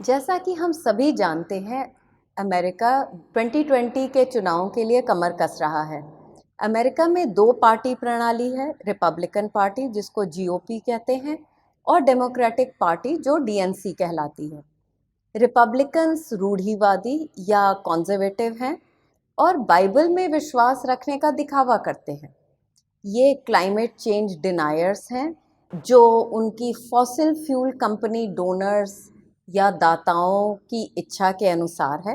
जैसा कि हम सभी जानते हैं, अमेरिका 2020 के चुनावों के लिए कमर कस रहा है। अमेरिका में दो पार्टी प्रणाली है, रिपब्लिकन पार्टी जिसको जीओपी कहते हैं और डेमोक्रेटिक पार्टी जो डीएनसी कहलाती है। रिपब्लिकन्स रूढ़िवादी या कॉन्जर्वेटिव हैं और बाइबल में विश्वास रखने का दिखावा करते हैं। ये क्लाइमेट चेंज डिनायर्स हैं जो उनकी फॉसिल फ्यूल कंपनी डोनर्स या दाताओं की इच्छा के अनुसार है।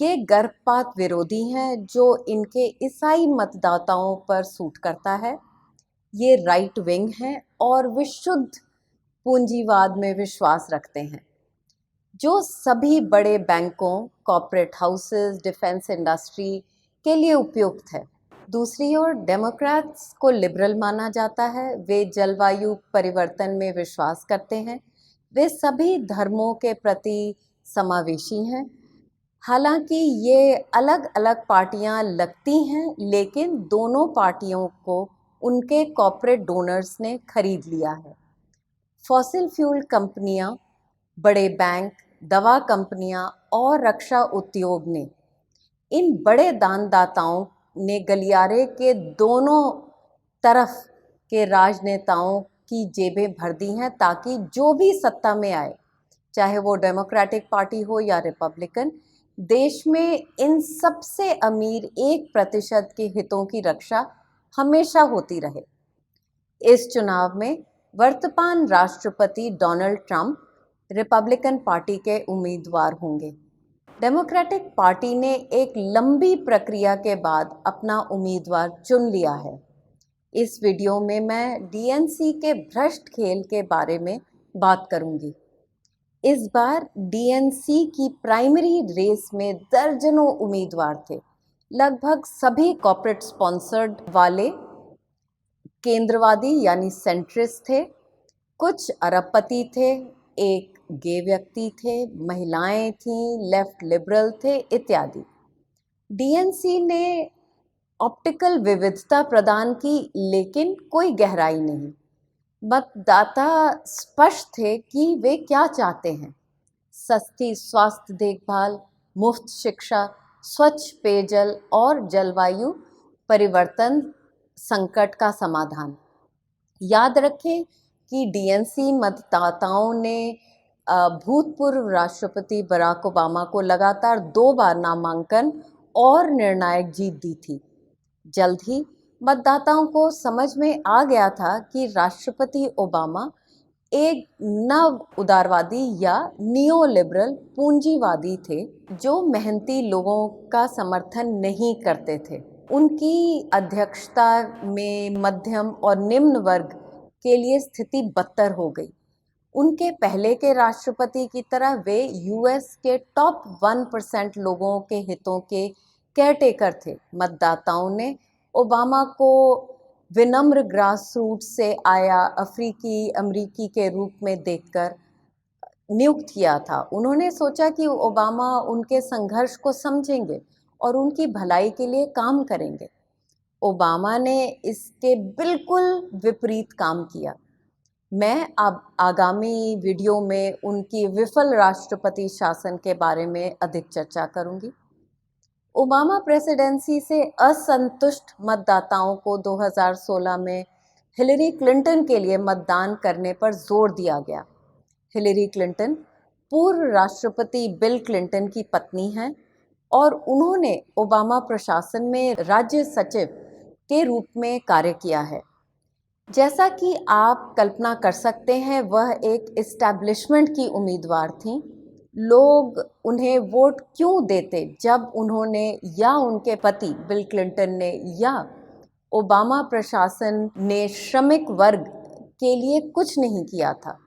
ये गर्भपात विरोधी हैं जो इनके ईसाई मतदाताओं पर सूट करता है। ये राइट विंग हैं और विशुद्ध पूंजीवाद में विश्वास रखते हैं जो सभी बड़े बैंकों, कॉर्पोरेट हाउसेस, डिफेंस इंडस्ट्री के लिए उपयुक्त है। दूसरी ओर डेमोक्रेट्स को लिबरल माना जाता है। वे जलवायु परिवर्तन में विश्वास करते हैं। वे सभी धर्मों के प्रति समावेशी हैं। हालांकि ये अलग अलग पार्टियां लगती हैं, लेकिन दोनों पार्टियों को उनके कॉर्पोरेट डोनर्स ने खरीद लिया है। फॉसिल फ्यूल कंपनियां, बड़े बैंक, दवा कंपनियां और रक्षा उद्योग ने इन बड़े दानदाताओं ने गलियारे के दोनों तरफ के राजनेताओं की जेबें भर दी हैं ताकि जो भी सत्ता में आए, चाहे वो डेमोक्रेटिक पार्टी हो या रिपब्लिकन, देश में इन सबसे अमीर 1% के हितों की रक्षा हमेशा होती रहे। इस चुनाव में वर्तमान राष्ट्रपति डोनाल्ड ट्रंप रिपब्लिकन पार्टी के उम्मीदवार होंगे। डेमोक्रेटिक पार्टी ने एक लंबी प्रक्रिया के बाद अपना उम्मीदवार चुन लिया है। इस वीडियो में मैं डीएनसी के भ्रष्ट खेल के बारे में बात करूंगी। इस बार डीएनसी की प्राइमरी रेस में दर्जनों उम्मीदवार थे। लगभग सभी कॉर्पोरेट स्पॉन्सर्ड वाले केंद्रवादी यानी सेंट्रिस्ट थे। कुछ अरबपति थे, एक गे व्यक्ति थे, महिलाएं थीं, लेफ्ट लिबरल थे इत्यादि। डीएनसी ने ऑप्टिकल विविधता प्रदान की, लेकिन कोई गहराई नहीं। मतदाता स्पष्ट थे कि वे क्या चाहते हैं। सस्ती स्वास्थ्य देखभाल, मुफ्त शिक्षा, स्वच्छ पेयजल और जलवायु परिवर्तन संकट का समाधान। याद रखें कि डीएनसी मतदाताओं ने भूतपूर्व राष्ट्रपति बराक ओबामा को लगातार 2 बार नामांकन और निर्णायक जीत दी थी। जल्द ही मतदाताओं को समझ में आ गया था कि राष्ट्रपति ओबामा एक नव उदारवादी या नियो लिबरल पूंजीवादी थे जो मेहनती लोगों का समर्थन नहीं करते थे। उनकी अध्यक्षता में मध्यम और निम्न वर्ग के लिए स्थिति बदतर हो गई। उनके पहले के राष्ट्रपति की तरह वे यूएस के टॉप 1% लोगों के हितों के केयरटेकर थे। मतदाताओं ने ओबामा को विनम्र ग्रासरूट से आया अफ्रीकी अमरीकी के रूप में देखकर नियुक्त किया था। उन्होंने सोचा कि ओबामा उनके संघर्ष को समझेंगे और उनकी भलाई के लिए काम करेंगे। ओबामा ने इसके बिल्कुल विपरीत काम किया। मैं अब आगामी वीडियो में उनकी विफल राष्ट्रपति शासन के बारे में अधिक चर्चा करूंगी। ओबामा प्रेसिडेंसी से असंतुष्ट मतदाताओं को 2016 में हिलरी क्लिंटन के लिए मतदान करने पर जोर दिया गया। हिलरी क्लिंटन पूर्व राष्ट्रपति बिल क्लिंटन की पत्नी हैं और उन्होंने ओबामा प्रशासन में राज्य सचिव के रूप में कार्य किया है। जैसा कि आप कल्पना कर सकते हैं, वह एक एस्टैब्लिशमेंट की उम्मीदवार थीं। लोग उन्हें वोट क्यों देते जब उन्होंने या उनके पति बिल क्लिंटन ने या ओबामा प्रशासन ने श्रमिक वर्ग के लिए कुछ नहीं किया था।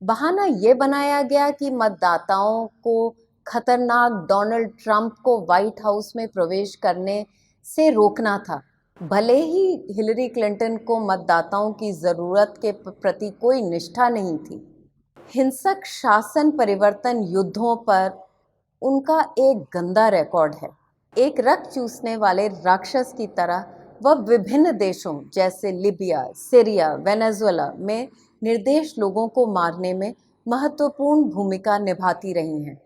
बहाना ये बनाया गया कि मतदाताओं को खतरनाक डोनाल्ड ट्रंप को व्हाइट हाउस में प्रवेश करने से रोकना था। भले ही हिलरी क्लिंटन को मतदाताओं की ज़रूरत के प्रति कोई निष्ठा नहीं थी। हिंसक शासन परिवर्तन युद्धों पर उनका एक गंदा रिकॉर्ड है। एक रक्त चूसने वाले राक्षस की तरह वह विभिन्न देशों जैसे लीबिया, सीरिया, वेनेजुएला में निर्दोष लोगों को मारने में महत्वपूर्ण भूमिका निभाती रही हैं।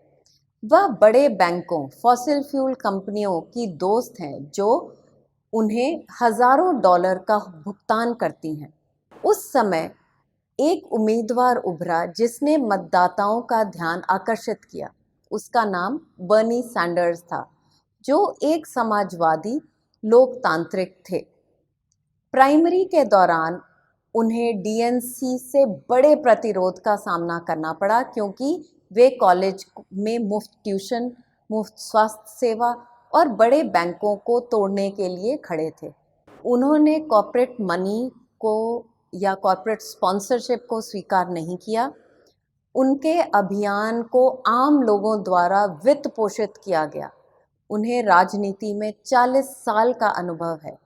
वह बड़े बैंकों, फॉसिल फ्यूल कंपनियों की दोस्त हैं जो उन्हें हजारों डॉलर का भुगतान करती हैं। उस समय एक उम्मीदवार उभरा जिसने मतदाताओं का ध्यान आकर्षित किया। उसका नाम बर्नी सैंडर्स था, जो एक समाजवादी लोकतांत्रिक थे। प्राइमरी के दौरान उन्हें डीएनसी से बड़े प्रतिरोध का सामना करना पड़ा, क्योंकि वे कॉलेज में मुफ्त ट्यूशन, मुफ्त स्वास्थ्य सेवा और बड़े बैंकों को तोड़ने के लिए खड़े थे। उन्होंने कॉर्पोरेट मनी को या कॉर्पोरेट स्पॉन्सरशिप को स्वीकार नहीं किया। उनके अभियान को आम लोगों द्वारा वित्त पोषित किया गया। उन्हें राजनीति में 40 साल का अनुभव है।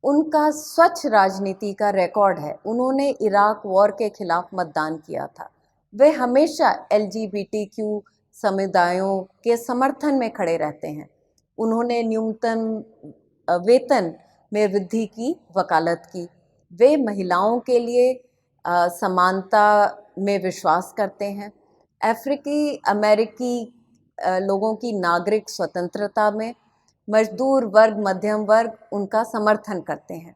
उनका स्वच्छ राजनीति का रिकॉर्ड है। उन्होंने इराक वॉर के खिलाफ मतदान किया था। वे हमेशा एलजीबीटीक्यू समुदायों के समर्थन में खड़े रहते हैं। उन्होंने न्यूनतम वेतन में वृद्धि की वकालत की। वे महिलाओं के लिए समानता में विश्वास करते हैं। अफ्रीकी अमेरिकी लोगों की नागरिक स्वतंत्रता में मजदूर वर्ग, मध्यम वर्ग उनका समर्थन करते हैं।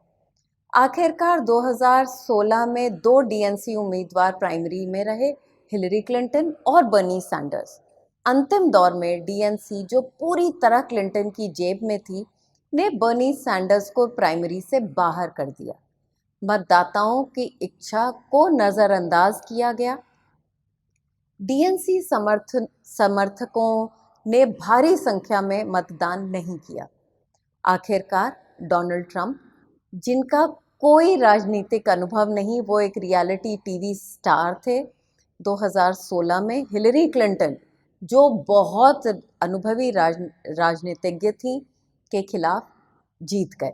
आखिरकार 2016 में 2 डीएनसी उम्मीदवार प्राइमरी में रहे, हिलरी क्लिंटन और बर्नी सैंडर्स। अंतिम दौर में डीएनसी, जो पूरी तरह क्लिंटन की जेब में थी, ने बर्नी सैंडर्स को प्राइमरी से बाहर कर दिया। मतदाताओं की इच्छा को नज़रअंदाज किया गया। डीएनसी समर्थकों ने भारी संख्या में मतदान नहीं किया। आखिरकार डोनाल्ड ट्रंप, जिनका कोई राजनीतिक अनुभव नहीं, वो एक रियलिटी टीवी स्टार थे, 2016 में हिलरी क्लिंटन, जो बहुत अनुभवी राजनीतिज्ञ थी, के खिलाफ जीत गए।